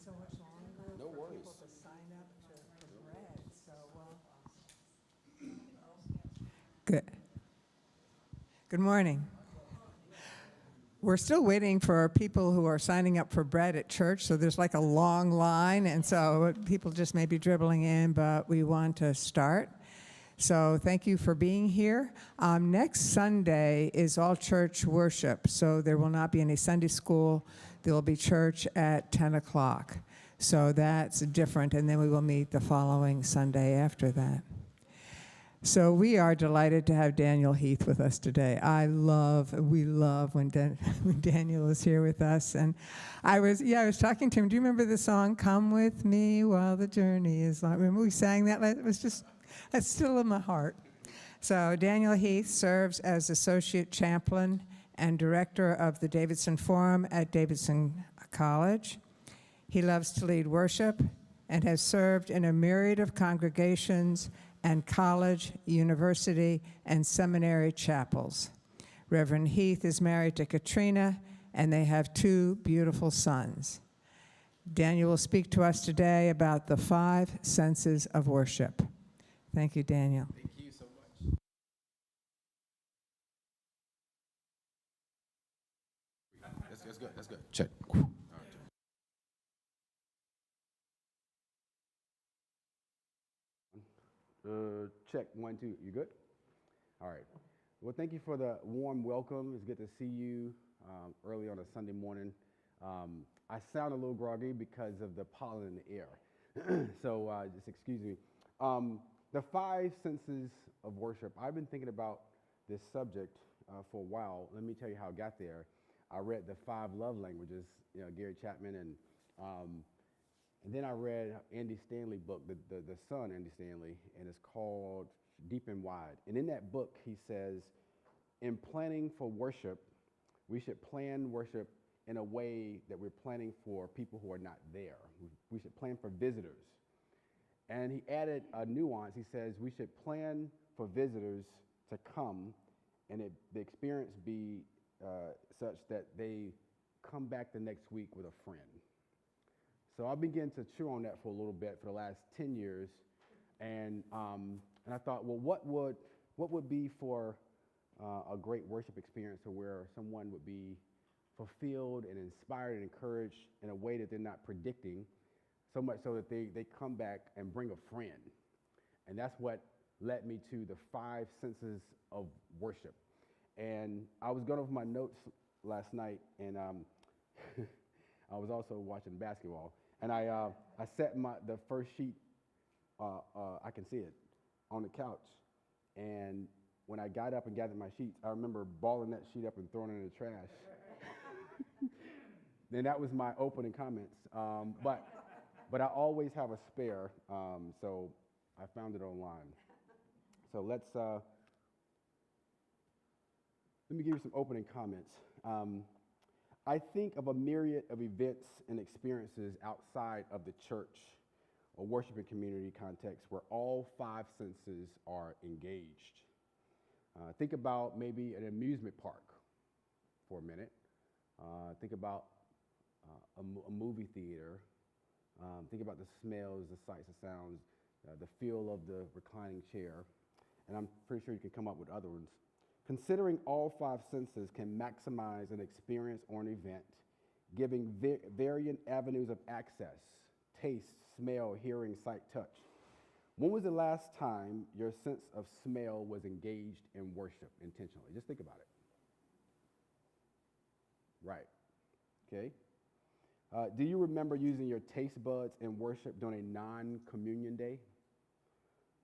so much longer No for worries. people to sign up for bread, so, Good. Good morning. We're still waiting for people who are signing up for bread at church, so there's like a long line, and so people just may be dribbling in, but we want to start. So thank you for being here. Next Sunday is all church worship, so there will not be any Sunday school. There will be church at 10 o'clock. So that's different, and then we will meet the following Sunday after that. So we are delighted to have Daniel Heath with us today. We love when Daniel is here with us. And I was talking to him. Do you remember the song, Come With Me While the Journey Is Long? Remember we sang that? That's still in my heart. So Daniel Heath serves as Associate Chaplain and Director of the Davidson Forum at Davidson College. He loves to lead worship and has served in a myriad of congregations and college, university, and seminary chapels. Reverend Heath is married to Katrina, and they have 2 beautiful sons. Daniel will speak to us today about the 5 senses of worship. Thank you, Daniel. Thank you so much. That's good. That's good. Check. All right. Check 1, 2. You good? All right. Well, thank you for the warm welcome. It's good to see you early on a Sunday morning. I sound a little groggy because of the pollen in the air, so just excuse me. The 5 senses of worship. I've been thinking about this subject for a while. Let me tell you how I got there. I read the 5 love languages, Gary Chapman, and then I read Andy Stanley book, the son Andy Stanley, and it's called Deep and Wide. And in that book, he says, in planning for worship, we should plan worship in a way that we're planning for people who are not there. We should plan for visitors. And he added a nuance. He says we should plan for visitors to come and the experience be such that they come back the next week with a friend. So I began to chew on that for a little bit for the last 10 years, and I thought, well, what would be for a great worship experience where someone would be fulfilled and inspired and encouraged in a way that they're not predicting, so much so that they come back and bring a friend. And that's what led me to the 5 senses of worship. And I was going over my notes last night, and I was also watching basketball. And I set the first sheet, I can see it, on the couch. And when I got up and gathered my sheets, I remember balling that sheet up and throwing it in the trash. Then that was my opening comments. But I always have a spare, so I found it online. So let me give you some opening comments. I think of a myriad of events and experiences outside of the church or worshiping community context where all 5 senses are engaged. Think about maybe an amusement park for a minute. Think about a movie theater. Think about the smells, the sights, the sounds, the feel of the reclining chair. And I'm pretty sure you can come up with other ones. Considering all 5 senses can maximize an experience or an event, giving varying avenues of access, taste, smell, hearing, sight, touch. When was the last time your sense of smell was engaged in worship intentionally? Just think about it. Right. Okay. Do you remember using your taste buds in worship during a non-communion day?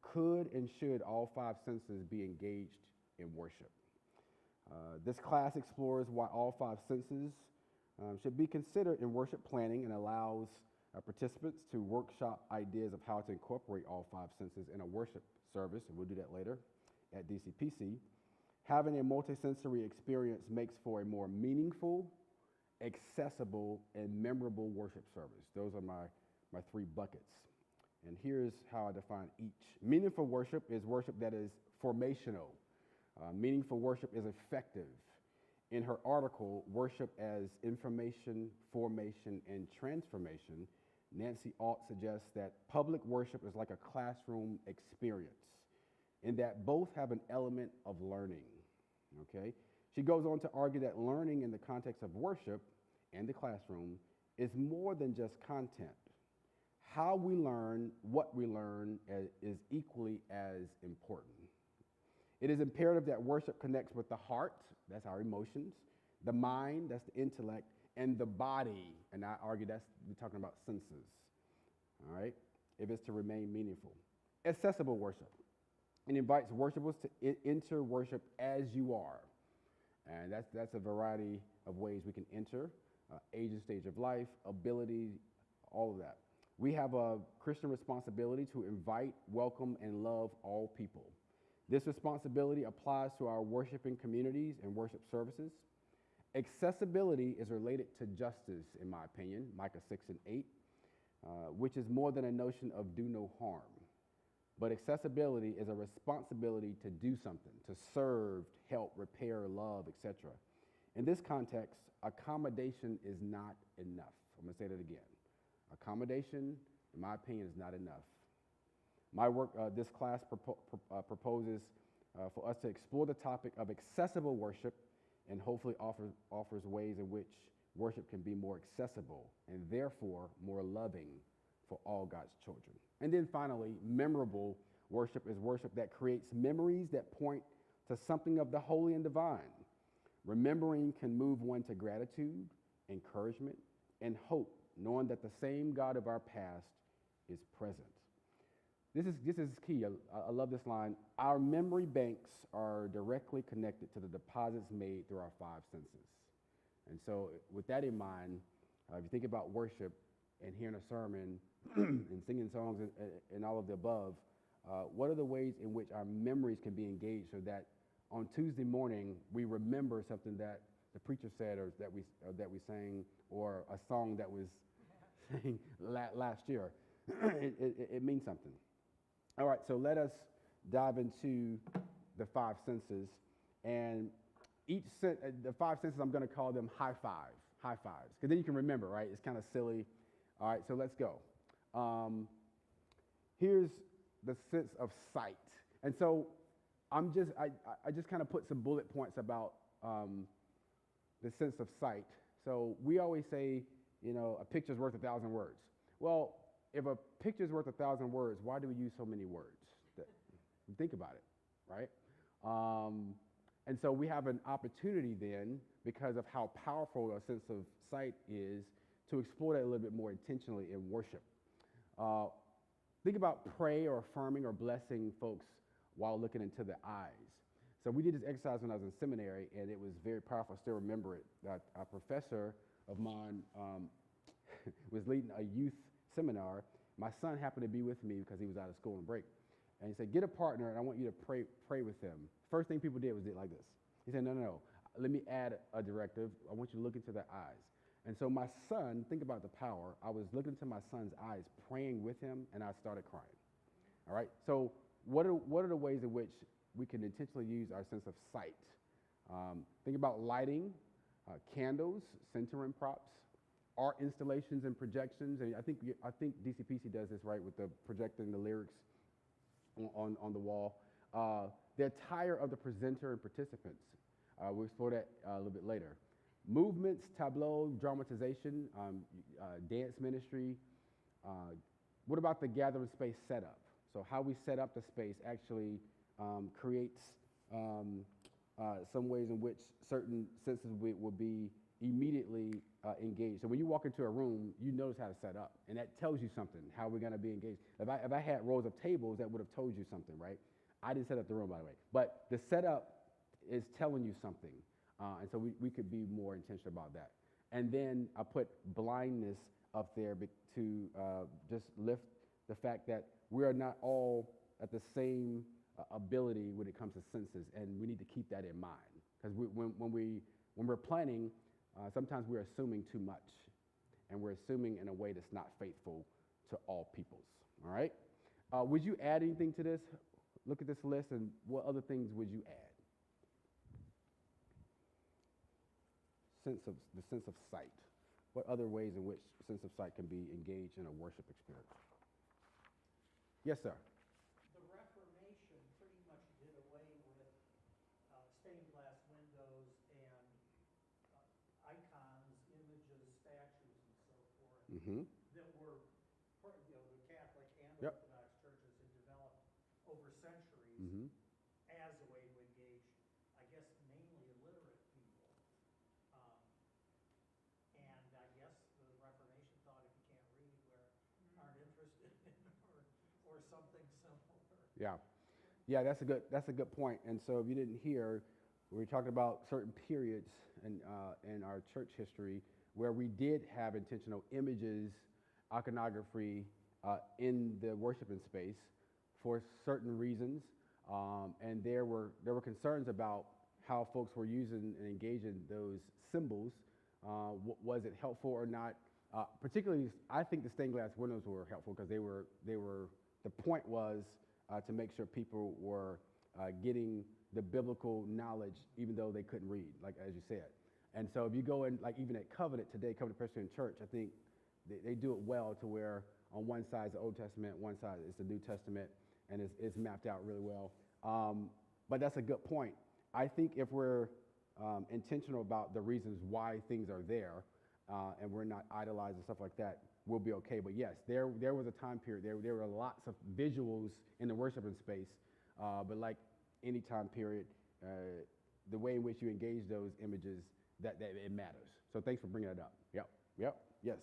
Could and should all 5 senses be engaged in worship? This class explores why all 5 senses should be considered in worship planning and allows participants to workshop ideas of how to incorporate all 5 senses in a worship service, and we'll do that later at DCPC. Having a multisensory experience makes for a more meaningful, accessible, and memorable worship service. Those are my 3 buckets. And here's how I define each. Meaningful worship is worship that is formational. Meaningful worship is effective. In her article, Worship as Information, Formation, and Transformation, Nancy Alt suggests that public worship is like a classroom experience in that both have an element of learning. Okay? She goes on to argue that learning in the context of worship and the classroom is more than just content. How we learn, what we learn is equally as important. It is imperative that worship connects with the heart, that's our emotions, the mind, that's the intellect, and the body, and I argue we're talking about senses, all right, if it's to remain meaningful. Accessible worship. It invites worshipers to enter worship as you are, and that's a variety of ways we can enter, age and stage of life, ability, all of that. We have a Christian responsibility to invite, welcome, and love all people. This responsibility applies to our worshiping communities and worship services. Accessibility is related to justice, in my opinion, Micah 6 and 8, which is more than a notion of do no harm. But accessibility is a responsibility to do something, to serve, help, repair, love, etc. In this context, accommodation is not enough. I'm going to say that again. Accommodation, in my opinion, is not enough. My work, this class proposes for us to explore the topic of accessible worship and hopefully offers ways in which worship can be more accessible and therefore more loving for all God's children. And then finally, memorable worship is worship that creates memories that point to something of the holy and divine. Remembering can move one to gratitude, encouragement, and hope, knowing that the same God of our past is present. This is key. I love this line. Our memory banks are directly connected to the deposits made through our five senses. And so with that in mind, if you think about worship and hearing a sermon and singing songs and all of the above, what are the ways in which our memories can be engaged so that on Tuesday morning we remember something that the preacher said or that we sang, or a song that was sang last year? It means something. All right, so let us dive into the five senses, and the five senses, I'm going to call them high fives, because then you can remember, right? It's kind of silly. All right, so let's go. Here's the sense of sight, and so I just kind of put some bullet points about the sense of sight. So we always say, a picture's worth 1,000 words. Well, if a picture's worth 1,000 words, why do we use so many words? Think about it, right? And so we have an opportunity then, because of how powerful a sense of sight is, to explore that a little bit more intentionally in worship. Think about pray or affirming or blessing folks while looking into the eyes. So we did this exercise when I was in seminary, and it was very powerful. I still remember it. A professor of mine was leading a youth seminar. My son happened to be with me because he was out of school on break. And he said, get a partner, and I want you to pray with them. First thing people did was like this. He said, no. Let me add a directive. I want you to look into their eyes. And so my son, think about the power. I was looking into my son's eyes, praying with him, and I started crying. All right? So what are the ways in which we can intentionally use our sense of sight? Think about lighting, candles, centering props, art installations and projections. And I think DCPC does this, right, with the projecting the lyrics on the wall. The attire of the presenter and participants. We'll explore that a little bit later. Movements, tableau, dramatization, dance ministry. What about the gathering space setup? So how we set up the space actually creates some ways in which certain senses will be immediately engaged. So when you walk into a room, you notice how to set up, and that tells you something, how we're going to be engaged. If I had rows of tables, that would have told you something, right? I didn't set up the room, by the way. But the setup is telling you something, and so we could be more intentional about that. And then I put blindness up there to just lift the fact that we are not all at the same ability when it comes to senses, and we need to keep that in mind. Because when we're planning, sometimes we're assuming too much, and we're assuming in a way that's not faithful to all peoples, all right? Would you add anything to this? Look at this list, and what other things would you add? The sense of sight. What other ways in which sense of sight can be engaged in a worship experience? Yes, sir. The Reformation pretty much did away with stained glass windows and icons, images, statues, and so forth Mm-hmm. that were, the Catholic and Yep. Orthodox churches had developed over centuries Mm-hmm. as a way to engage, I guess, mainly illiterate people. Um, and I guess the Reformation thought if you can't read or aren't interested in or something similar. Yeah. Yeah, that's a good point. And so if you didn't hear, we were talking about certain periods in our church history where we did have intentional images, iconography in the worshiping space for certain reasons. And there were concerns about how folks were using and engaging those symbols. Was it helpful or not? Particularly, I think the stained glass windows were helpful because they were the point was to make sure people were getting the biblical knowledge even though they couldn't read, like as you said. And so if you go in, like even at Covenant today, Covenant Presbyterian Church, I think they do it well to where on one side is the Old Testament, one side is the New Testament, and it's mapped out really well. But that's a good point. I think if we're intentional about the reasons why things are there, and we're not idolizing stuff like that, we'll be okay. But yes, there was a time period, there were lots of visuals in the worshiping space, but like any time period, the way in which you engage those images, that it matters. So thanks for bringing that up. Yep, yes.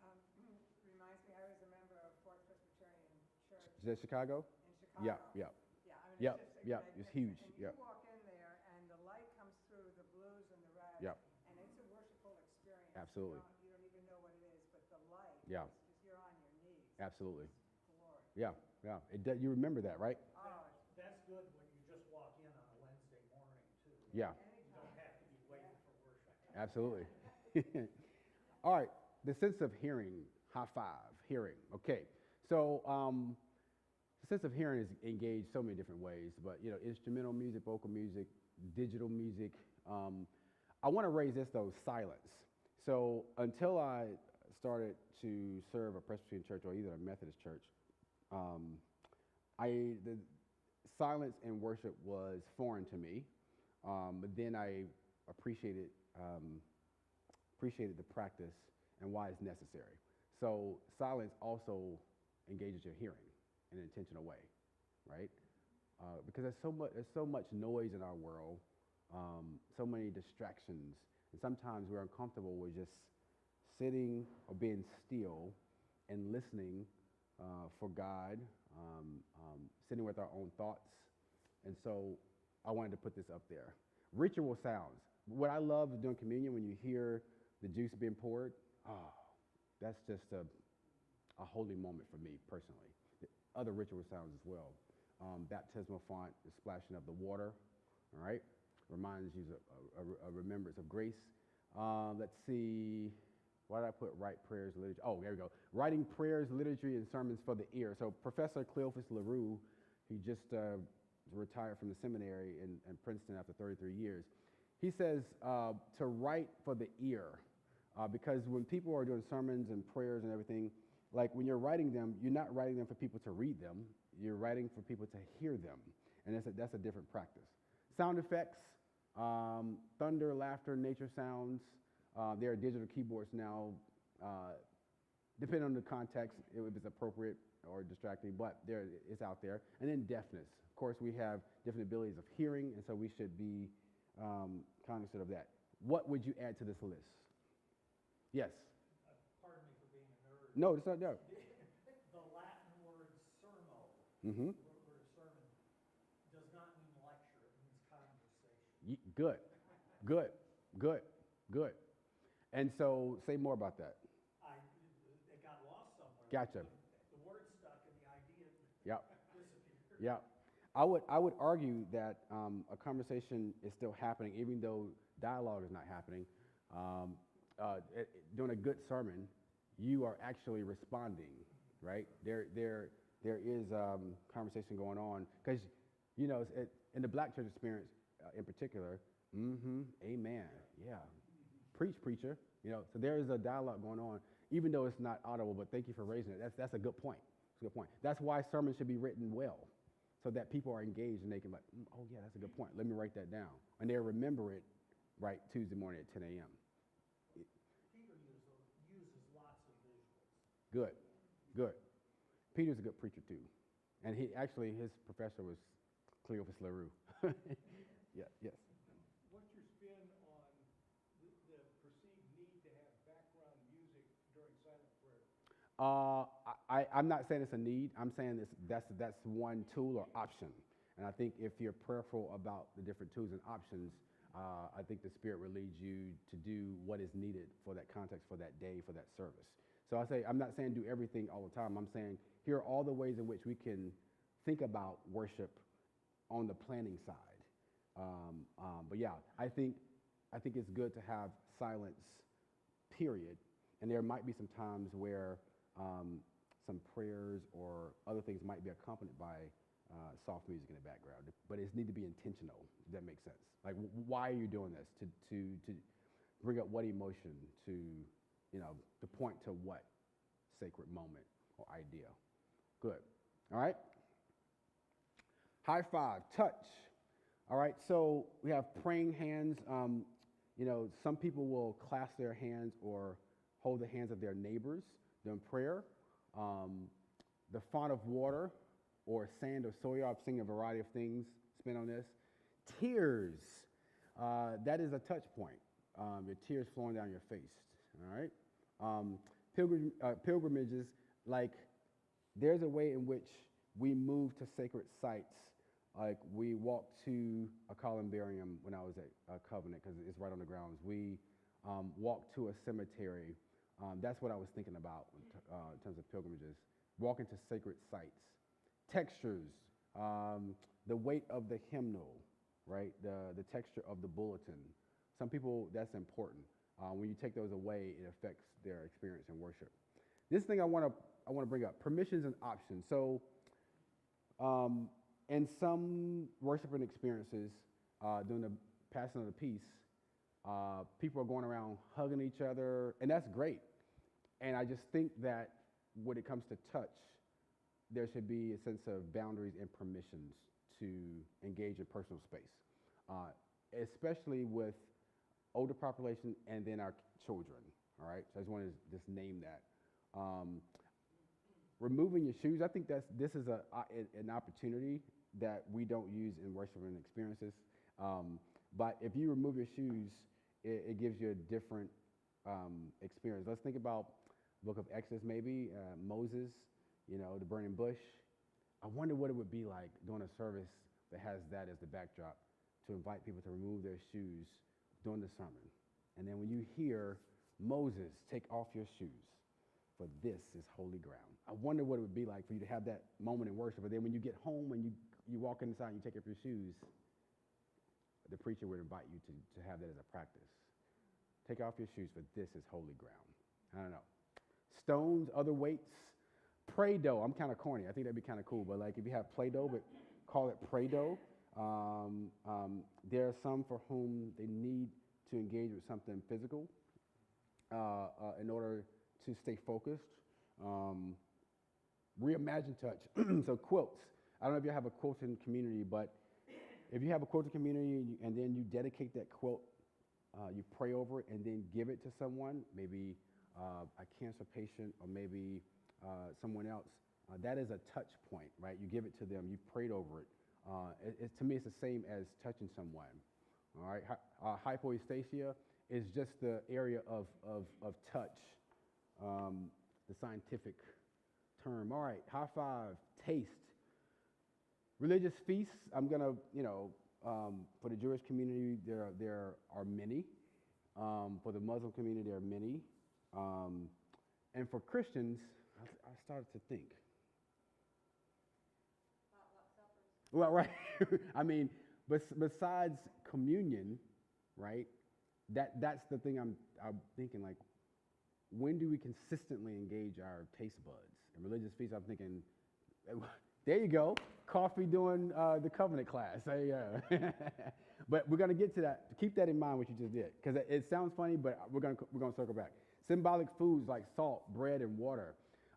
Reminds me, I was a member of Fourth Presbyterian Church Is that Chicago? in Chicago. Yeah. Yeah, I mean, Yep, it's just, yep, it's huge, And yep. you walk in there and the light comes through the blues and the reds. Yep. And it's a worshipful experience. Absolutely. You don't even know what it is, but the light, Yeah. is just, you're on your knees. Absolutely. It's glory. Yeah. You remember that, right? Oh, That's good when you just walk in on a Wednesday morning, too. Yeah. You don't have to be waiting for worship. Absolutely. All right, the sense of hearing, high five, hearing. Okay, so the sense of hearing is engaged so many different ways, but instrumental music, vocal music, digital music. I want to raise this though, silence. So until I started to serve a Presbyterian church or either a Methodist church, the silence in worship was foreign to me, but then I appreciated the practice and why it's necessary. So silence also engages your hearing in an intentional way, right? Because there's so much noise in our world, so many distractions, and sometimes we're uncomfortable with just sitting or being still and listening for God, sitting with our own thoughts. And so I wanted to put this up there. Ritual sounds. What I love is doing communion when you hear the juice being poured. Oh, that's just a holy moment for me personally. Other ritual sounds as well. Baptismal font, the splashing of the water, all right? Reminds you of a remembrance of grace. Let's see, why did I put write prayers, liturgy? Oh, there we go. Writing prayers, liturgy, and sermons for the ear. So Professor Cleophas LaRue, he just retired from the seminary in Princeton after 33 years. He says to write for the ear, because when people are doing sermons and prayers and everything, like when you're writing them, you're not writing them for people to read them. You're writing for people to hear them, and that's a different practice. Sound effects, thunder, laughter, nature sounds. There are digital keyboards now, depending on the context, if it's appropriate or distracting, but it's out there. And then deafness. Of course, we have different abilities of hearing, and so we should be cognizant of that. What would you add to this list? Yes? Pardon me for being a nerd. No, it's not no. The Latin word sermo, Mm-hmm. word sermon, does not mean lecture, it means conversation. Good. And so, say more about that. It got lost somewhere. Gotcha. The word stuck and the idea Yep. disappeared. Yeah. I would argue that a conversation is still happening, even though dialogue is not happening. During a good sermon, you are actually responding, right? There is conversation going on because, in the Black church experience in particular, amen, yeah, preach, preacher, So there is a dialogue going on, even though it's not audible. But thank you for raising it. That's a good point. That's a good point. That's why sermons should be written well, so that people are engaged and they can oh yeah, that's a good point. Let me write that down, and they remember it, right, Tuesday morning at 10 a.m. Peter uses lots of visuals. Good, good. Peter's a good preacher too, and his professor was Cleophas LaRue. Yeah, yes. What's your spin on the perceived need to have background music during silent prayer? I'm not saying it's a need. I'm saying that's one tool or option. And I think if you're prayerful about the different tools and options, I think the Spirit will lead you to do what is needed for that context, for that day, for that service. So I'm not saying do everything all the time. I'm saying here are all the ways in which we can think about worship on the planning side. But yeah, I think it's good to have silence, period. And there might be some times where some prayers or other things might be accompanied by soft music in the background, but it needs to be intentional. If that makes sense. Like, why are you doing this? To bring up what emotion? To point to what sacred moment or idea? Good. All right. High five, touch. All right. So we have praying hands. Some people will clasp their hands or hold the hands of their neighbors during prayer. The font of water or sand or soil. I've seen a variety of things spin on this. Tears. That is a touch point. Your tears flowing down your face. All right. Pilgrimages, like there's a way in which we move to sacred sites. Like we walked to a columbarium when I was at Covenant because it's right on the grounds. We walked to a cemetery. That's what I was thinking about in terms of pilgrimages. Walking to sacred sites. Textures, the weight of the hymnal, right? The texture of the bulletin. Some people, that's important. When you take those away, it affects their experience in worship. This thing I want to bring up, permissions and options. So in some worshiping experiences, during the passing of the peace, people are going around hugging each other, and that's great. And I just think that when it comes to touch, there should be a sense of boundaries and permissions to engage in personal space, especially with older population and then our children, all right? So I just want to just name that. Removing your shoes, I think this is an opportunity that we don't use in worshiping experiences. But if you remove your shoes, it gives you a different experience. Let's think about the book of Exodus maybe, Moses, the burning bush. I wonder what it would be like doing a service that has that as the backdrop to invite people to remove their shoes during the sermon. And then when you hear Moses, take off your shoes, for this is holy ground. I wonder what it would be like for you to have that moment in worship. But then when you get home, when you walk inside and you take off your shoes, the preacher would invite you to have that as a practice. Take off your shoes, for this is holy ground. I don't know. Stones, other weights. Pray-doh. I'm kind of corny. I think that'd be kind of cool. But like if you have Play-Doh, but call it Pray-Doh. There are some for whom they need to engage with something physical in order to stay focused. Reimagine touch. So quilts. I don't know if you have a quilting community, but if you have a quilting community and then you dedicate that quilt, you pray over it and then give it to someone, maybe a cancer patient or maybe someone else, that is a touch point, right? You give it to them, you prayed over it. To me, it's the same as touching someone, all right? Hypoestasia is just the area of touch, the scientific term. All right, high five, taste. Religious feasts, I'm going to, for the Jewish community, there are many. For the Muslim community, there are many. And for Christians, I started to think. Well, right. I mean, besides communion, right, that's the thing I'm thinking, like, when do we consistently engage our taste buds? And religious feasts, I'm thinking, there you go, coffee during the covenant class. But we're going to get to that. Keep that in mind, what you just did, because it sounds funny, but we're going to circle back. Symbolic foods like salt, bread, and water.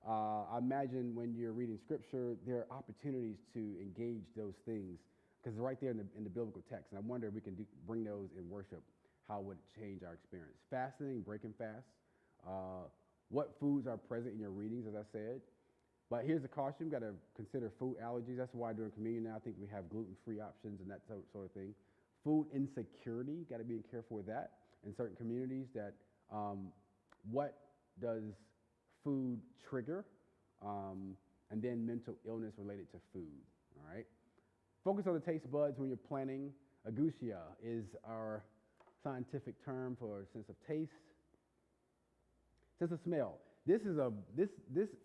I imagine when you're reading scripture, there are opportunities to engage those things because they're right there in the biblical text. And I wonder if we can bring those in worship. How would it change our experience? Fasting, breaking fast. What foods are present in your readings, as I said. But here's a caution. We've got to consider food allergies. That's why during communion now I think we have gluten-free options and that sort of thing. Food insecurity, got to be careful with that in certain communities. That what does food trigger? And then mental illness related to food, all right? Focus on the taste buds when you're planning. Agusia is our scientific term for sense of taste. Sense of smell. This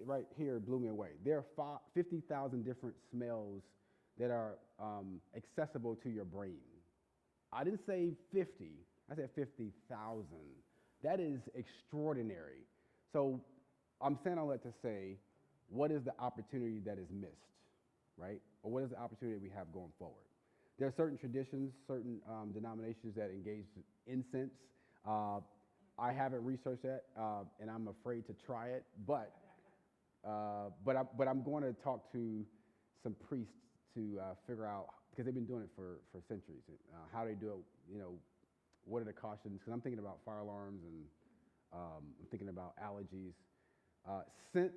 right here blew me away. There are 50,000 different smells that are accessible to your brain. I didn't say 50, I said 50,000. That is extraordinary. So I'm saying all that to say, what is the opportunity that is missed, right? Or what is the opportunity we have going forward? There are certain traditions, certain denominations that engage incense. I haven't researched that, and I'm afraid to try it. But I'm going to talk to some priests to figure out, because they've been doing it for centuries, how they do it. You know, what are the cautions? Because I'm thinking about fire alarms and I'm thinking about allergies. Scent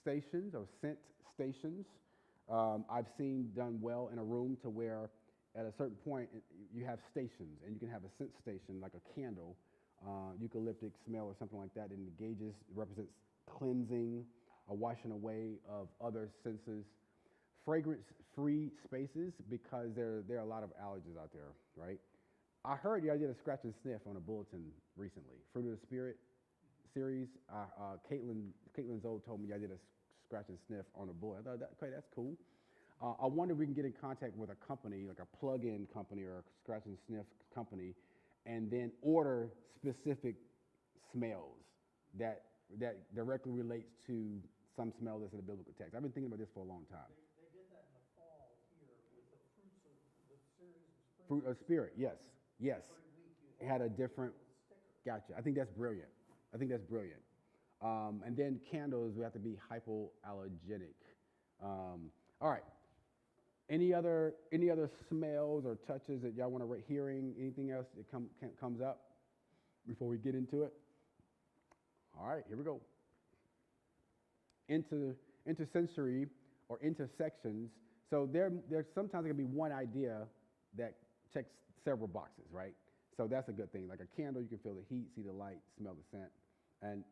stations. I've seen done well in a room to where at a certain point you have stations, and you can have a scent station like a candle, eucalyptic smell or something like that, and engages, represents cleansing, a washing away of other senses. Fragrance-free spaces, because there are a lot of allergies out there, right? I heard the idea of scratch and sniff on a bulletin recently. Fruit of the Spirit series. Caitlin Zoe told me I did a scratch and sniff on a bulletin. I thought, okay, that's cool. I wonder if we can get in contact with a company, like a plug-in company or a scratch and sniff company, and then order specific smells that directly relates to some smell that's in the biblical text. I've been thinking about this for a long time. They did that in the fall here with the fruits of the series of spring. Fruit of Spirit, yes. Every week you It had a different, sticker. gotcha. I think that's brilliant. And then candles, we have to be hypoallergenic. All right. Any other smells or touches that y'all want to hearing? Anything else that comes up before we get into it? All right, here we go. Intersensory or intersections. So there's sometimes going to be one idea that checks several boxes, right? So that's a good thing. Like a candle, you can feel the heat, see the light, smell the scent.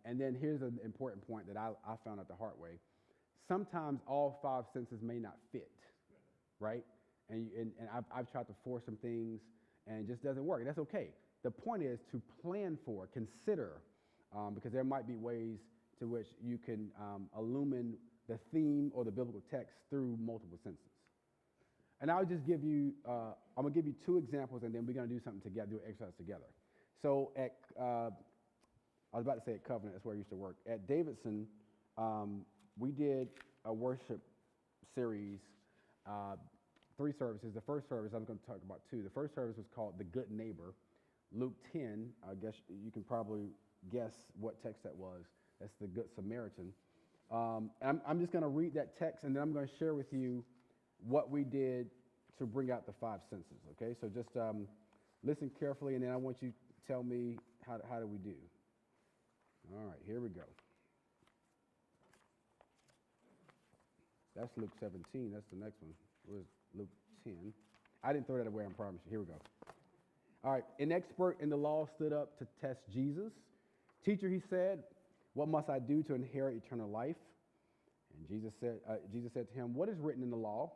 And then here's an important point that I found out the hard way. Sometimes all five senses may not fit, right? And I've tried to force some things, and it just doesn't work. And that's okay. The point is to plan for, consider, because there might be ways to which you can illumine the theme or the biblical text through multiple senses. And I'll just give you, I'm going to give you two examples, and then we're going to do something together, do an exercise together. So I was about to say at Covenant, that's where I used to work. At Davidson, we did a worship series, 3 services. The first service, I'm going to talk about 2. The first service was called The Good Neighbor. Luke 10, I guess you can probably guess what text that was. That's the Good Samaritan. I'm just going to read that text, and then I'm going to share with you what we did to bring out the 5 senses, okay? So just listen carefully, and then I want you to tell me how do we do. All right, here we go. That's Luke 17. That's the next one. It was Luke 10. I didn't throw that away, I promise you. Here we go. All right, an expert in the law stood up to test Jesus. Teacher, he said, what must I do to inherit eternal life? And Jesus said to him, what is written in the law?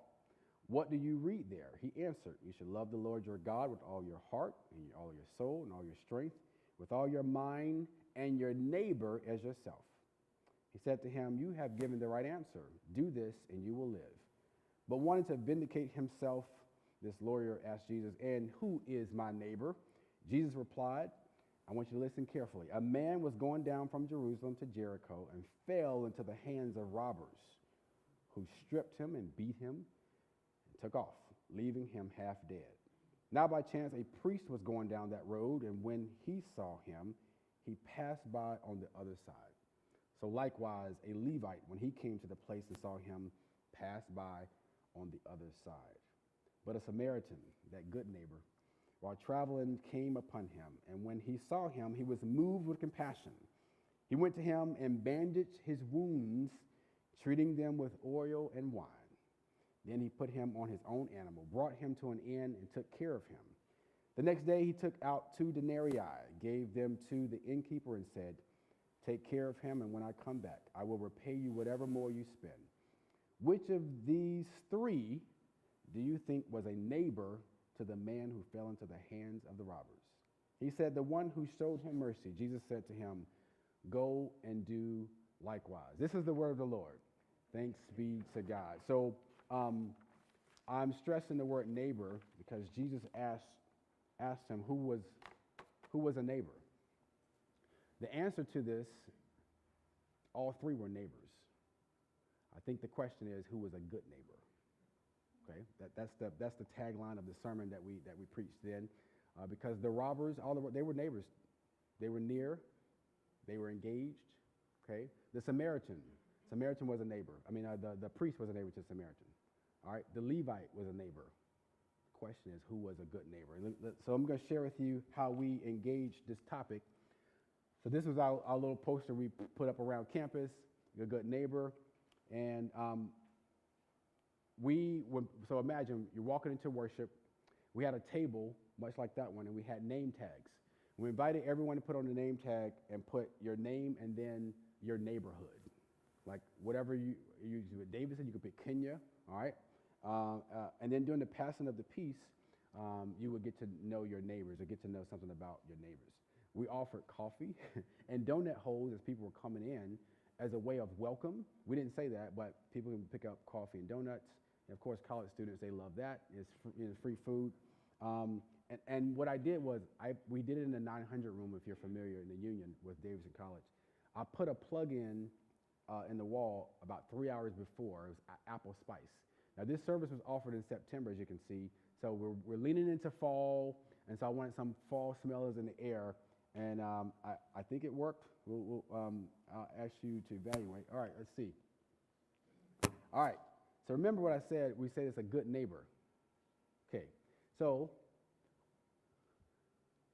What do you read there? He answered, you should love the Lord your God with all your heart and all your soul and all your strength, with all your mind, and your neighbor as yourself. He said to him, you have given the right answer. Do this and you will live. But wanting to vindicate himself, this lawyer asked Jesus, and who is my neighbor? Jesus replied, I want you to listen carefully. A man was going down from Jerusalem to Jericho and fell into the hands of robbers, who stripped him and beat him and took off, leaving him half dead. Now by chance a priest was going down that road, and when he saw him, he passed by on the other side. So likewise, a Levite, when he came to the place and saw him, passed by on the other side. But a Samaritan, that good neighbor, while traveling, came upon him, and when he saw him, he was moved with compassion. He went to him and bandaged his wounds, treating them with oil and wine. Then he put him on his own animal, brought him to an inn, and took care of him. The next day he took out 2 denarii, gave them to the innkeeper, and said, "Take care of him, and when I come back, I will repay you whatever more you spend." Which of these 3 do you think was a neighbor to the man who fell into the hands of the robbers? He said, "The one who showed him mercy." Jesus said to him, "Go and do likewise." This is the word of the Lord. Thanks be to God. So I'm stressing the word neighbor because Jesus asked him who was a neighbor. The answer to this, all 3 were neighbors. I think the question is, who was a good neighbor? Okay, that's the tagline of the sermon that we preached then, because the robbers, they were neighbors. They were near. They were engaged. Okay, the Samaritan was a neighbor. I mean, the priest was a neighbor to the Samaritan. All right, the Levite was a neighbor. The question is, who was a good neighbor? So I'm going to share with you how we engage this topic. So this was our little poster we put up around campus, a good neighbor. And so imagine you're walking into worship. We had a table, much like that one, and we had name tags. We invited everyone to put on the name tag and put your name and then your neighborhood. Like whatever you with Davidson, you could pick Kenya, all right? And then during the passing of the peace, you would get to know your neighbors or get to know something about your neighbors. We offered coffee and donut holes as people were coming in as a way of welcome. We didn't say that, but people can pick up coffee and donuts. And of course, college students, they love that. It's free food. And what I did was, we did it in the 900 room, if you're familiar, in the Union with Davidson College. I put a plug in the wall about 3 hours before. It was Apple Spice. Now, this service was offered in September, as you can see. So we're leaning into fall, and so I wanted some fall smellers in the air, and I think it worked. I'll ask you to evaluate. All right, let's see. All right, so remember what I said. We said it's a good neighbor. Okay, so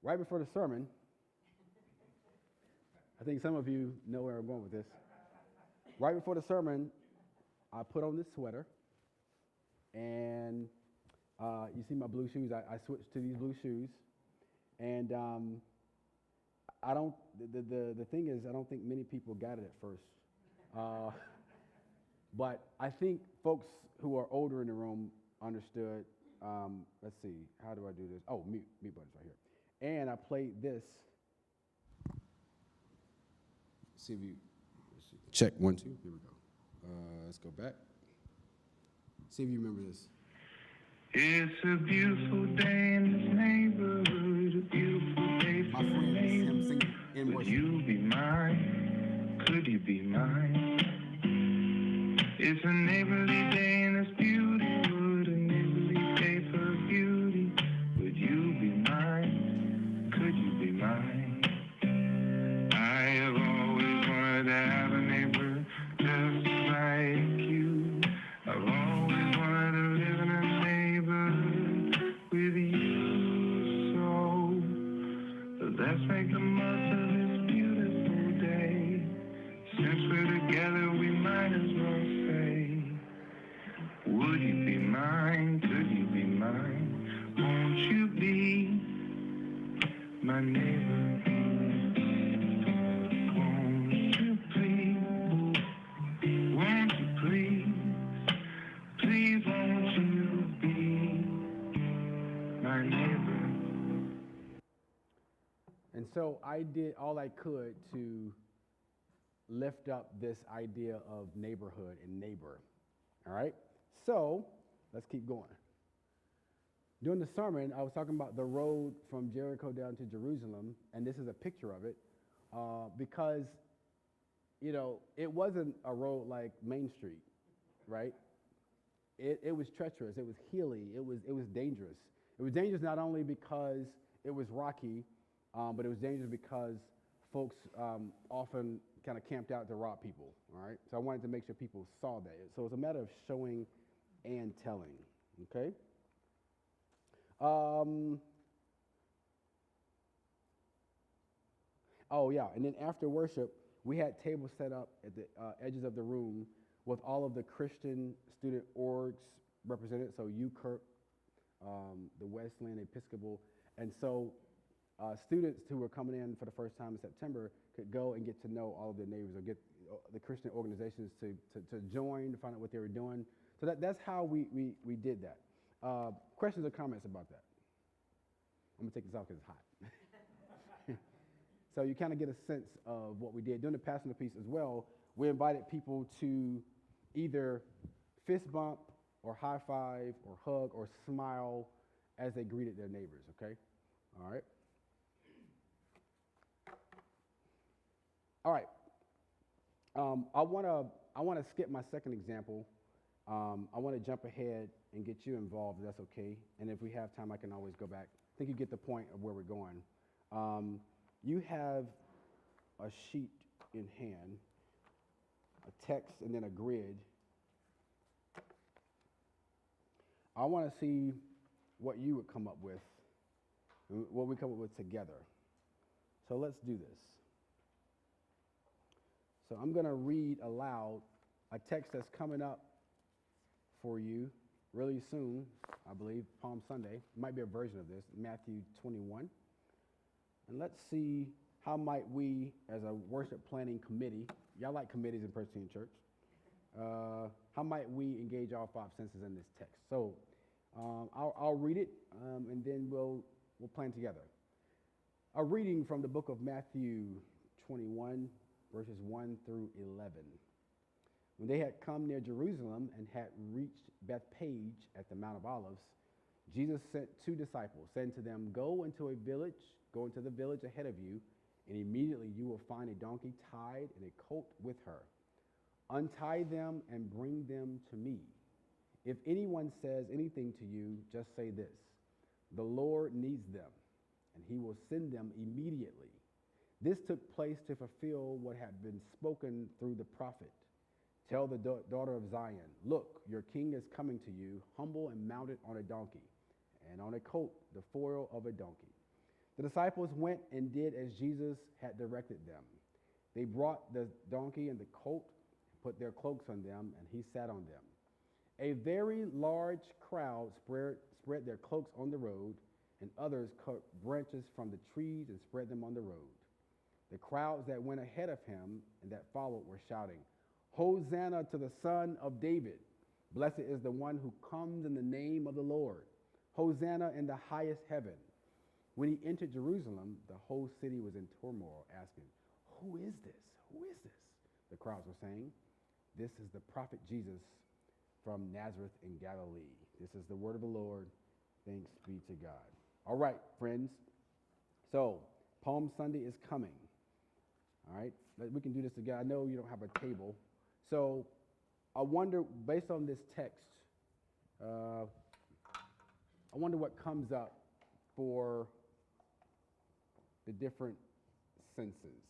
right before the sermon, I think some of you know where I'm going with this. Right before the sermon, I put on this sweater, and you see my blue shoes. I switched to these blue shoes, and the thing is, I don't think many people got it at first, but I think folks who are older in the room understood. Let's see, how do I do this? Oh, mute button's right here, and I played this. See if you check 1, 2. Here we go. Let's go back. See if you remember this. It's a beautiful day in this neighborhood, a beautiful day for My friend, this is him singing in Would worship. you be mine? Could you be mine? It's a neighborly day in this beautywood, a neighborly day for beauty. Would you be mine? Could you be mine? I have always wanted to have a neighbor just like you. I've always wanted to live in a neighborhood with you. So let's make the most of this beautiful day. Since we're together, we might as well say, would you be mine? Could you be mine? Won't you be my neighbor? Won't you please? Won't you please? Please won't you be my neighbor? And so I did all I could to lift up this idea of neighborhood and neighbor. All right? So let's keep going. During the sermon, I was talking about the road from Jericho down to Jerusalem, and this is a picture of it, because, it wasn't a road like Main Street, right? It was treacherous. It was hilly. It was dangerous. It was dangerous not only because it was rocky, but it was dangerous because folks often kind of camped out to rob people, all right? So I wanted to make sure people saw that. So it's a matter of showing and telling, okay? Oh, yeah, and then after worship, we had tables set up at the edges of the room with all of the Christian student orgs represented, so UKIRK, the Wesleyan Episcopal, and so students who were coming in for the first time in September could go and get to know all of their neighbors or get the Christian organizations to join, to find out what they were doing. So that's how we did that. Questions or comments about that? I'm going to take this off because it's hot. So you kind of get a sense of what we did. During the passing of peace as well, we invited people to either fist bump or high five or hug or smile as they greeted their neighbors, okay? All right. All right. I want to skip my second example. I want to jump ahead and get you involved, if that's okay. And if we have time, I can always go back. I think you get the point of where we're going. You have a sheet in hand, a text, and then a grid. I want to see what you would come up with, what we come up with together. So let's do this. So I'm going to read aloud a text that's coming up for you really soon, I believe, Palm Sunday. It might be a version of this, Matthew 21. And let's see how might we, as a worship planning committee, y'all like committees in Presbyterian Church, how might we engage all five senses in this text? So I'll read it, and then we'll plan together. A reading from the book of Matthew 21, verses 1 through 11. When they had come near Jerusalem and had reached Bethpage at the Mount of Olives, Jesus sent two disciples, saying to them, Go into the village ahead of you, and immediately you will find a donkey tied and a colt with her. Untie them and bring them to me. If anyone says anything to you, just say this, the Lord needs them, and he will send them immediately. This took place to fulfill what had been spoken through the prophet. Tell the daughter of Zion, look, your king is coming to you, humble and mounted on a donkey, and on a colt, the foal of a donkey. The disciples went and did as Jesus had directed them. They brought the donkey and the colt, put their cloaks on them, and he sat on them. A very large crowd spread their cloaks on the road, and others cut branches from the trees and spread them on the road. The crowds that went ahead of him and that followed were shouting, Hosanna to the Son of David. Blessed is the one who comes in the name of the Lord. Hosanna in the highest heaven. When he entered Jerusalem, the whole city was in turmoil, asking, Who is this? Who is this? The crowds were saying, This is the prophet Jesus from Nazareth in Galilee. This is the word of the Lord. Thanks be to God. All right, friends. So, Palm Sunday is coming. All right, we can do this together. I know you don't have a table. So, I wonder, based on this text, I wonder what comes up for the different senses.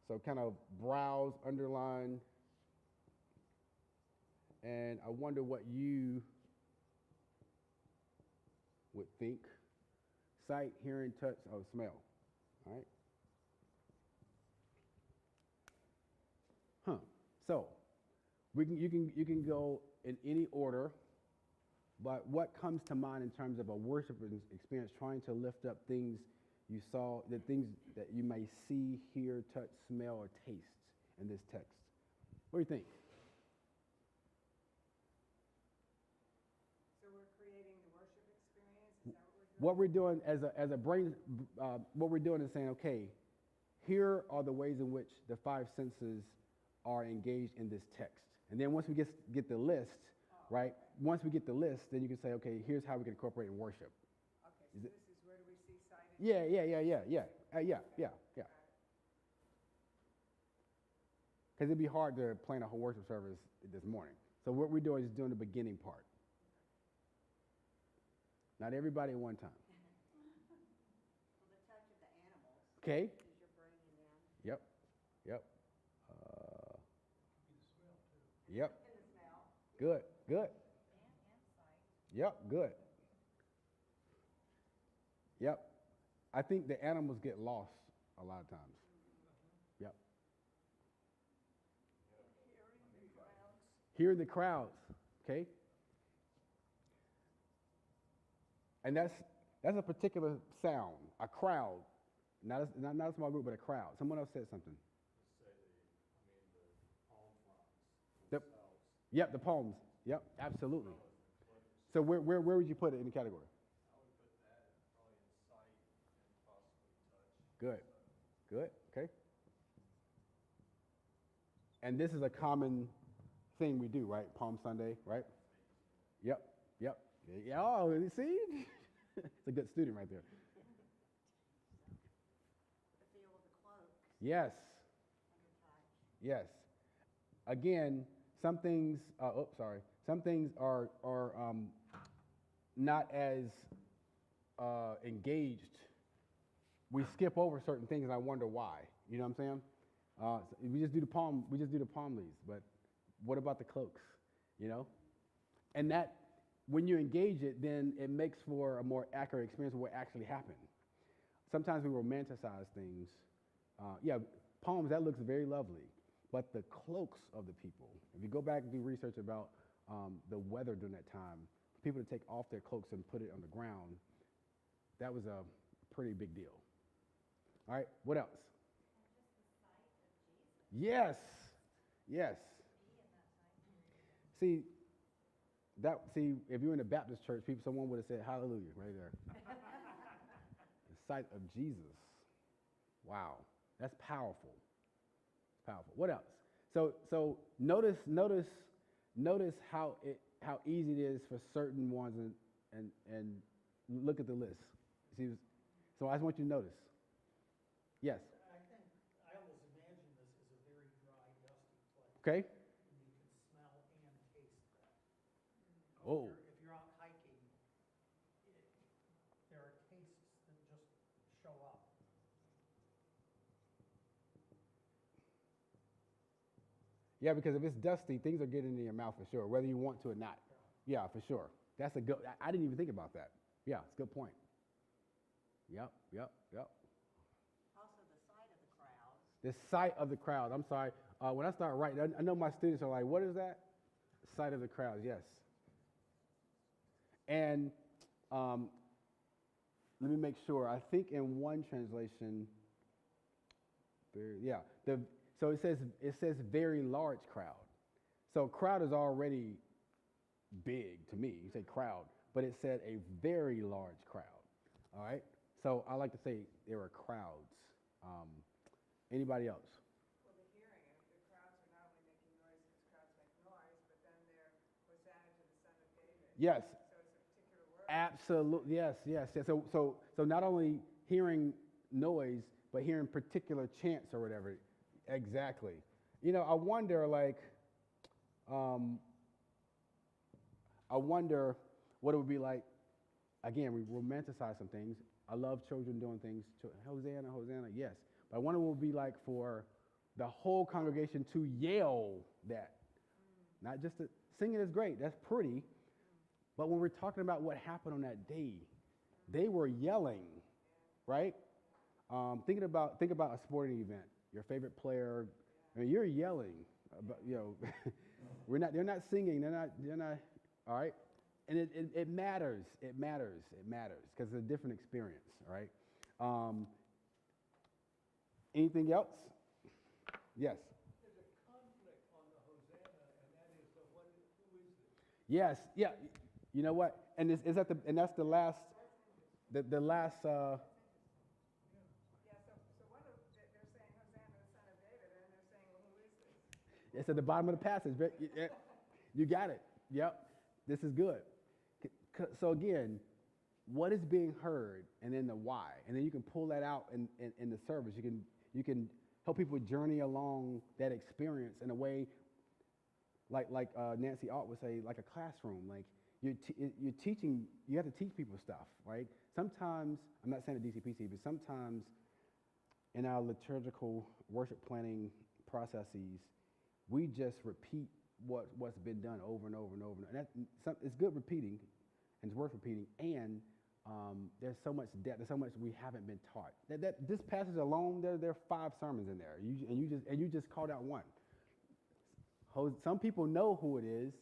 So kind of browse, underline, and I wonder what you would think. Sight, hearing, touch, smell. All right? So you can go in any order, but what comes to mind in terms of a worship experience, trying to lift up things you saw, the things that you may see, hear, touch, smell, or taste in this text? What do you think? So we're creating the worship experience? Is that what we're doing? What we're doing as a brain, what we're doing is saying, okay, here are the ways in which the five senses are engaged in this text. And then once we get the list, right? Once we get the list, then you can say, okay, here's how we can incorporate in worship. Okay, so this is where do we see sight and Yeah. Because it'd be hard to plan a whole worship service this morning. So what we're doing is doing the beginning part. Not everybody at one time. Well, the touch of the animals Okay. is you're bringing them. Yep. Yep. Yep. And the smell. Good. Good. And sight. Yep. Good. Yep. I think the animals get lost a lot of times. Yep. Hearing the crowds. Hearing the crowds. Okay. And that's a particular sound, a crowd, not a small group, but a crowd. Someone else said something. The, yep, the poems. Yep, absolutely. So where would you put it in the category? I would put that probably in sight and possibly touch. Good. Good. Okay. And this is a common thing we do, right? Palm Sunday, right? Yep. Yep. Yeah, oh, you see? It's a good student right there. The feel of the cloaks Yes. and the touch. Yes. Again, some things. Some things are not as engaged. We skip over certain things, and I wonder why. You know what I'm saying? So we just do the palm leaves, but what about the cloaks? You know, and that when you engage it, then it makes for a more accurate experience of what actually happened. Sometimes we romanticize things. Yeah, palms, that looks very lovely. But the cloaks of the people, if you go back and do research about the weather during that time, for people to take off their cloaks and put it on the ground, that was a pretty big deal. All right, what else? Yes, yes. See, if you're in a Baptist church, someone would have said hallelujah right there. The sight of Jesus. Wow, that's powerful. Powerful. What else? So notice how easy it is for certain ones, and look at the list. See, so I just want you to notice. Yes. I think, I almost imagine this as a very dry, dusty place. Okay. And you can smell and taste that. Oh. If you're out hiking, there are tastes that just show up. Yeah, because if it's dusty, things are getting in your mouth for sure, whether you want to or not. Yeah, for sure. That's a good. I didn't even think about that. Yeah, it's a good point. Yep. Also the sight of the crowds. The sight of the crowd. I'm sorry. When I start writing, I know my students are like, "What is that?" Sight of the crowd. Yes. And let me make sure. I think in one translation, so it says very large crowd. So crowd is already big to me. You say crowd, but it said a very large crowd. All right. So I like to say there are crowds. Anybody else? Well, the hearing it, the crowds are not only making noise because crowds make noise, but then they're Hosanna to the Son of David. Yes. So it's a particular word. Absolutely. Yes. So not only hearing noise, but hearing particular chants or whatever. Exactly. You know, I wonder what it would be like. Again, we romanticize some things. I love children doing things. Hosanna, Hosanna, yes. But I wonder what it would be like for the whole congregation to yell that. Not just to, singing is great. That's pretty. But when we're talking about what happened on that day, they were yelling, right? Think about a sporting event. Your favorite player, I mean, you're yelling. But, you know, they're not singing. They're not. All right. And it matters. It matters because it's a different experience. All right. Anything else? Yes. There's a conflict on the Hosanna, and that is who is this? Yes. Yeah. You know what? And that's the last. The last. Yeah, so one of they're saying Hosanna to the Son of David, and they're saying, well, who is this? It's at the bottom of the passage. But you got it. Yep. This is good. So again, what is being heard, and then the why, and then you can pull that out in the service. You can help people journey along that experience in a way, like Nancy Alt would say, like a classroom. Like you're teaching, you have to teach people stuff, right? Sometimes, I'm not saying the DCPC, but sometimes in our liturgical worship planning processes, we just repeat what's been done over and over and over. And it's good repeating, and it's worth repeating, and there's so much depth, there's so much we haven't been taught. This passage alone, there are 5 sermons in there, and you just called out one. Some people know who it is,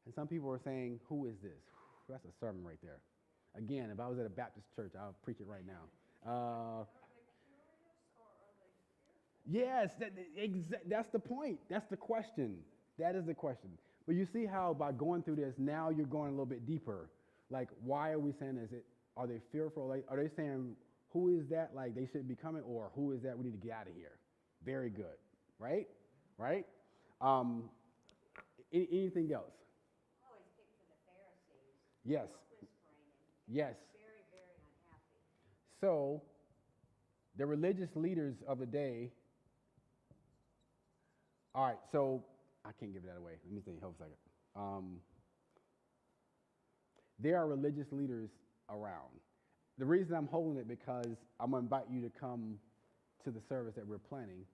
and some people are saying, who is this? That's a sermon right there. Again, if I was at a Baptist church, I'll preach it right now. Are they curious or are they fearful? Yes, that's the point. That's the question. That is the question. But you see how by going through this, now you're going a little bit deeper. Like, why are we saying this? Are they fearful? Like, are they saying, who is that? Like, they should be coming, or who is that? We need to get out of here. Very good. Right? Right? Anything else? I always picture the Pharisees. Yes. Whispering and Yes. very, very unhappy. So, the religious leaders of the day. All right, so I can't give that away. Let me think. Hold a second. There are religious leaders around. The reason I'm holding it because I'm going to invite you to come to the service that we're planning.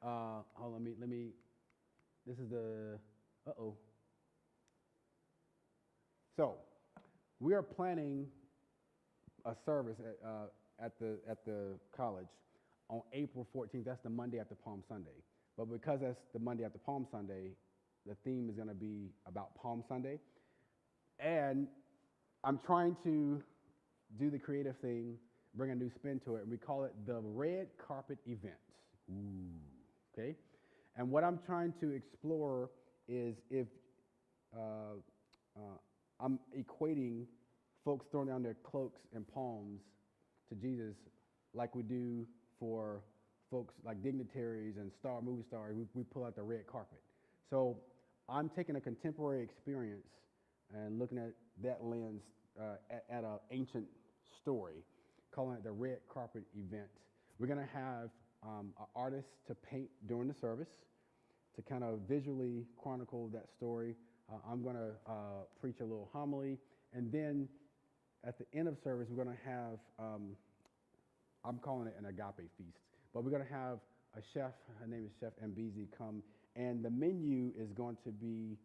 Hold on, let me. This is the. So, we are planning a service at the college on April 14th. That's the Monday after Palm Sunday. But because that's the Monday after Palm Sunday, the theme is going to be about Palm Sunday. And I'm trying to do the creative thing, bring a new spin to it, and we call it the Red Carpet Event. Ooh, okay? And what I'm trying to explore is if I'm equating folks throwing down their cloaks and palms to Jesus like we do for folks like dignitaries and movie stars. We pull out the red carpet. So I'm taking a contemporary experience and looking at that lens at an ancient story, calling it the Red Carpet Event. We're going to have an artist to paint during the service to kind of visually chronicle that story. I'm going to preach a little homily, and then at the end of service, we're going to have, I'm calling it an agape feast, but we're going to have a chef, her name is Chef Mbizi, come, and the menu is going to be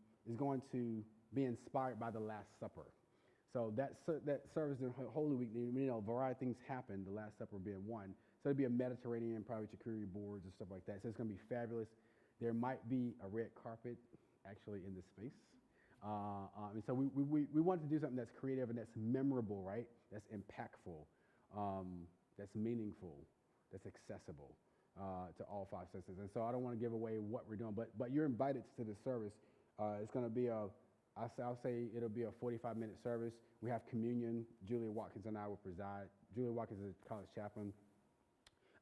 inspired by the Last Supper. So that service in Holy Week, a variety of things happen, the Last Supper being one. So it'll be a Mediterranean, probably charcuterie boards and stuff like that. So it's going to be fabulous. There might be a red carpet actually in this space. And so we want to do something that's creative and that's memorable, right? That's impactful, that's meaningful, that's accessible to all 5 senses. And so I don't want to give away what we're doing, but you're invited to the service. It's going to be I'll say it'll be a 45-minute service. We have communion. Julia Watkins and I will preside. Julia Watkins is a college chaplain.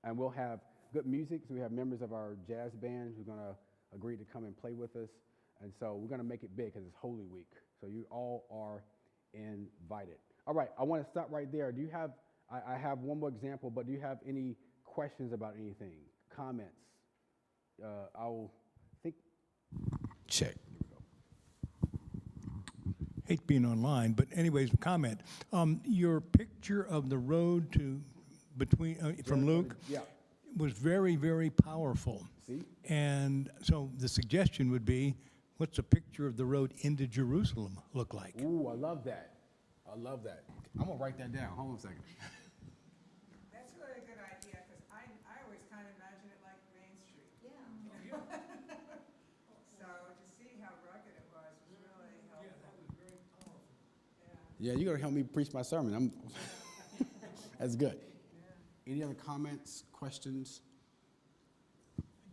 And we'll have good music. So we have members of our jazz band who are going to agree to come and play with us. And so we're going to make it big because it's Holy Week. So you all are invited. All right, I want to stop right there. Do you have, I have one more example, but do you have any questions about anything? Comments? I'll think, check. Hate being online, but anyways, comment. Your picture of the road from Luke Yeah. was very, very powerful. See? And so the suggestion would be, what's a picture of the road into Jerusalem look like? Ooh, I love that. I love that. I'm going to write that down. Hold on a second. That's really a good idea, because I always kind of imagine it like Main Street. Yeah. So to see how rugged it was really helpful. Yeah, that was very powerful. Yeah. Yeah, you're going to help me preach my sermon. That's good. Any other comments, questions?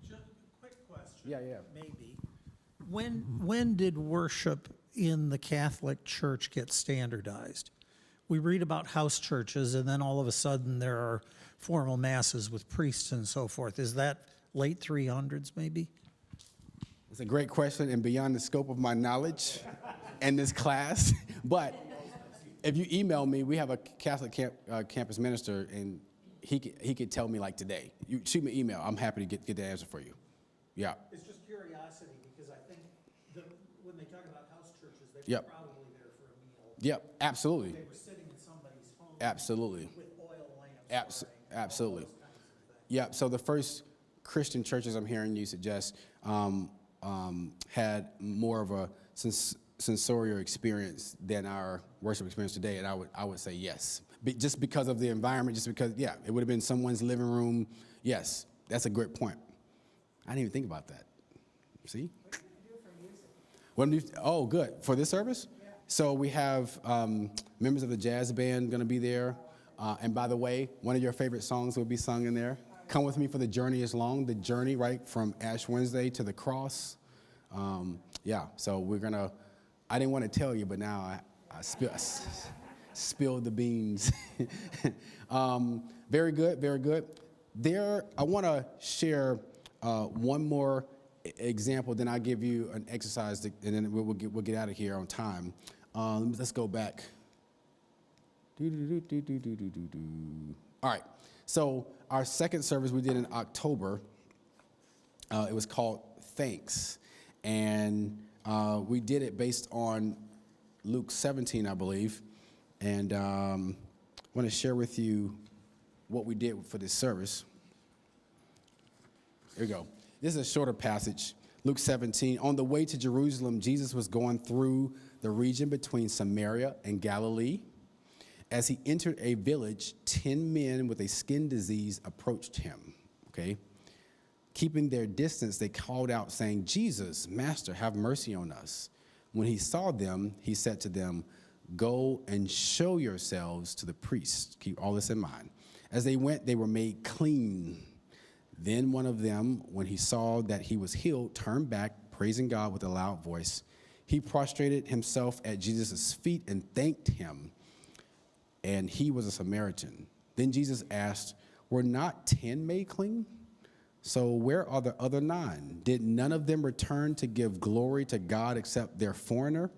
Just a quick question. Yeah. Maybe. When did worship in the Catholic Church get standardized? We read about house churches, and then all of a sudden there are formal masses with priests and so forth. Is that late 300s, maybe? It's a great question and beyond the scope of my knowledge in this class. But if you email me, we have a Catholic campus minister, and he could tell me like today. You shoot me an email. I'm happy to get the answer for you. Yeah. It's just curiosity, because I think when they talk about house churches, they were Yep. probably there for Yep, absolutely. They were sitting in somebody's home. Absolutely. With oil lamps. burning, Absolutely. all those kinds of things. Yep. So the first Christian churches I'm hearing you suggest had more of a sensorial experience than our worship experience today, and I would say yes. Just because of the environment, just because, yeah, it would have been someone's living room. Yes, that's a great point. I didn't even think about that. See? What do you do for music? Oh, good. For this service? Yeah. So we have members of the jazz band going to be there. And by the way, one of your favorite songs will be sung in there. Come with me for the journey is long. The journey, right, from Ash Wednesday to the cross. Yeah, so we're going to, I didn't want to tell you, but now I spilled the beans. Very good, very good. I want to share one more example, then I'll give you an exercise, and then we'll get out of here on time. Let's go back. All right, so our second service we did in October, it was called Thanks, and we did it based on Luke 17, I believe, and I want to share with you what we did for this service. Here we go. This is a shorter passage, Luke 17. On the way to Jerusalem, Jesus was going through the region between Samaria and Galilee. As he entered a village, 10 men with a skin disease approached him, okay? Keeping their distance, they called out, saying, "Jesus, Master, have mercy on us." When he saw them, he said to them, "Go and show yourselves to the priests." Keep all this in mind. As they went, they were made clean. Then one of them, when he saw that he was healed, turned back, praising God with a loud voice. He prostrated himself at Jesus' feet and thanked him. And he was a Samaritan. Then Jesus asked, "Were not 10 made clean? So where are the other 9? Did none of them return to give glory to God except their foreigner?"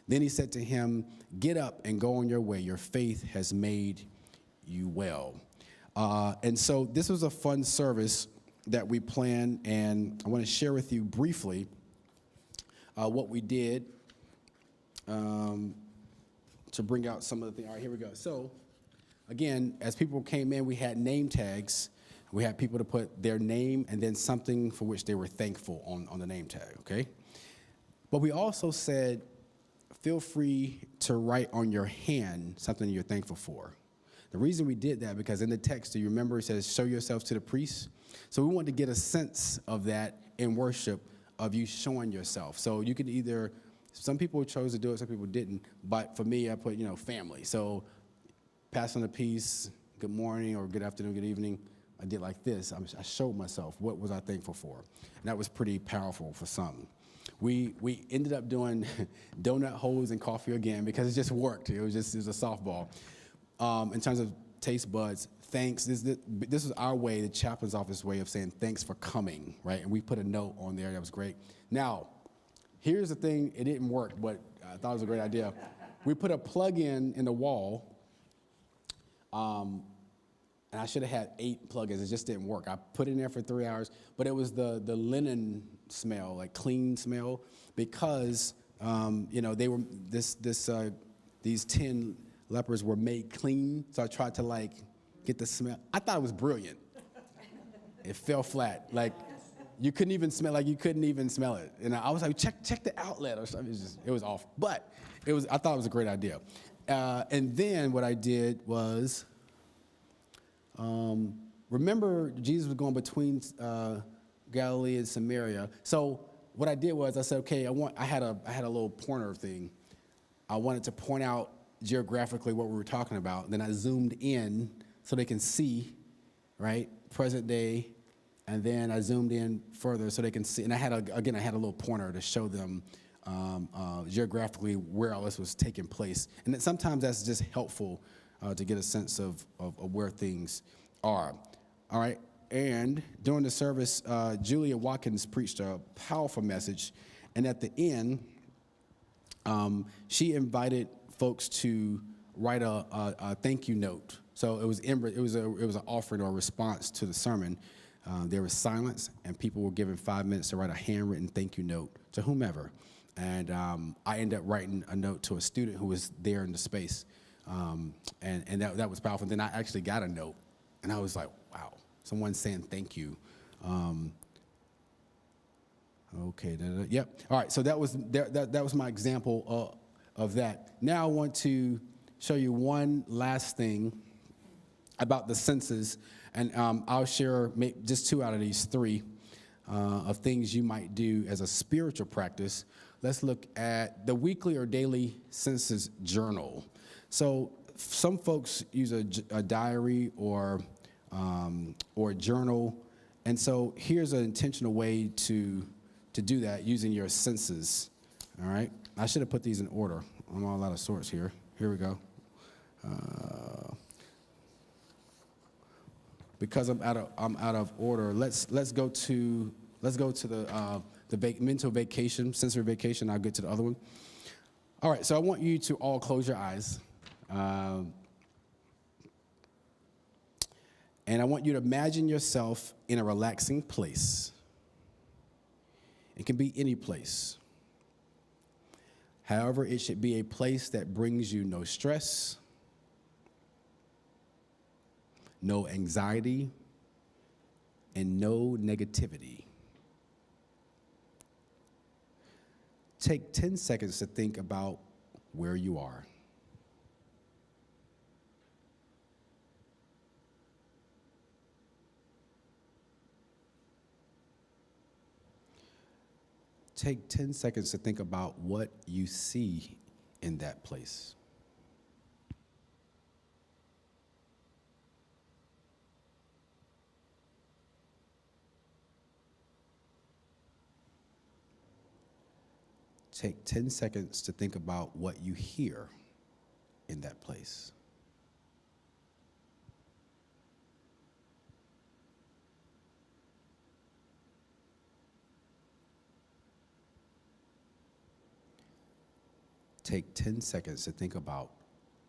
Then he said to him, "Get up and go on your way. Your faith has made you well." And so this was a fun service that we planned, and I want to share with you briefly what we did to bring out some of the things. All right, here we go. So, again, as people came in, we had name tags. We had people to put their name and then something for which they were thankful on the name tag, okay? But we also said, feel free to write on your hand something you're thankful for. The reason we did that, because in the text, do you remember it says, "Show yourselves to the priests"? So we wanted to get a sense of that in worship, of you showing yourself. So you could either, some people chose to do it, some people didn't. But for me, I put, family. So passing the peace, good morning or good afternoon, good evening. I did like this. I showed myself. What was I thankful for? And that was pretty powerful for some. We ended up doing donut holes and coffee again because it just worked. It was a softball. In terms of taste buds, thanks. This is our way, the chaplain's office way of saying thanks for coming, right? And we put a note on there. That was great. Now, here's the thing. It didn't work, but I thought it was a great idea. We put a plug-in in the wall, and I should have had 8 plug-ins. It just didn't work. I put it in there for 3 hours, but it was the linen smell, like clean smell, because they were these 10 lepers were made clean. So I tried to get the smell. I thought it was brilliant. It fell flat. You couldn't even smell. You couldn't even smell it. And I was like, check the outlet or something. It was off. But I thought it was a great idea. And then what I did was, remember Jesus was going between Galilee and Samaria. So what I did was I said, okay, I had a little pointer thing. I wanted to point out geographically what we were talking about. Then I zoomed in so they can see, right, present day. And then I zoomed in further so they can see. And I had a little pointer to show them geographically where all this was taking place. And sometimes that's just helpful to get a sense of where things are. All right. And during the service, Julia Watkins preached a powerful message. And at the end, she invited folks to write a thank you note. So it was an offering or a response to the sermon. There was silence, and people were given 5 minutes to write a handwritten thank you note to whomever. And I ended up writing a note to a student who was there in the space. And that was powerful. Then I actually got a note, and I was like, wow, someone saying thank you. Okay, yep. All right, so that was my example of that. Now I want to show you one last thing about the senses, and I'll share just 2 out of these 3 of things you might do as a spiritual practice. Let's look at the weekly or daily senses journal. So some folks use a diary or a journal, and so here's an intentional way to do that using your senses. All right, I should have put these in order. I'm all out of sorts here. Here we go. Because I'm out of order. Let's go to the mental vacation, sensory vacation. I'll get to the other one. All right, so I want you to all close your eyes. And I want you to imagine yourself in a relaxing place. It can be any place. However, it should be a place that brings you no stress, no anxiety, and no negativity. Take 10 seconds to think about where you are. Take 10 seconds to think about what you see in that place. Take 10 seconds to think about what you hear in that place. Take 10 seconds to think about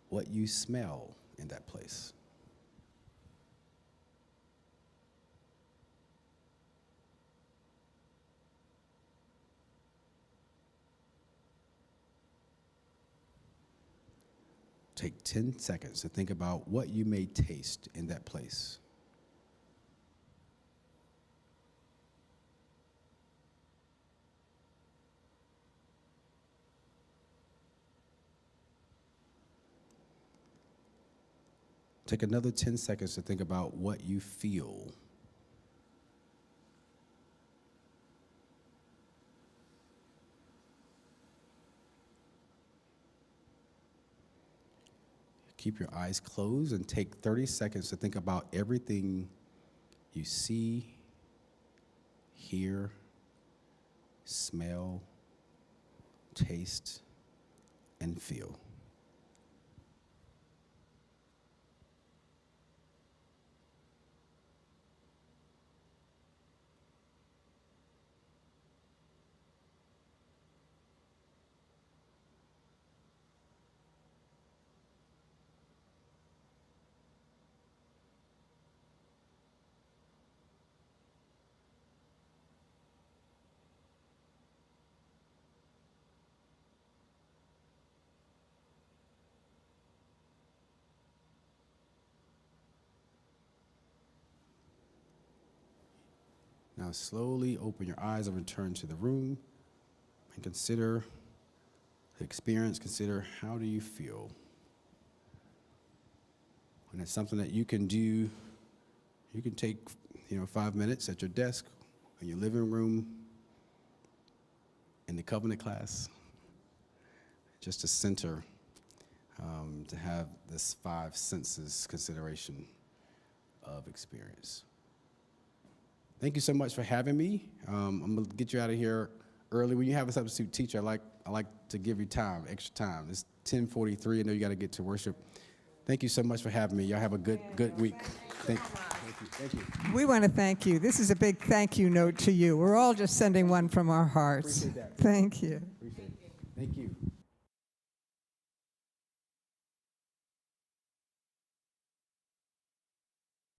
what you smell in that place. Take 10 seconds to think about what you may taste in that place. Take another 10 seconds to think about what you feel. Keep your eyes closed and take 30 seconds to think about everything you see, hear, smell, taste, and feel. Now slowly open your eyes and return to the room and consider the experience. Consider, how do you feel? And it's something that you can do. You can take 5 minutes at your desk, in your living room, in the covenant class, just to center, to have this 5 senses consideration of experience. Thank you so much for having me. I'm gonna get you out of here early. When you have a substitute teacher, I like to give you time, extra time. It's 10:43. I know you got to get to worship. Thank you so much for having me. Y'all have a good week. Thank you. We want to thank you. This is a big thank you note to you. We're all just sending one from our hearts. Appreciate that. Thank you. Appreciate it. Thank you.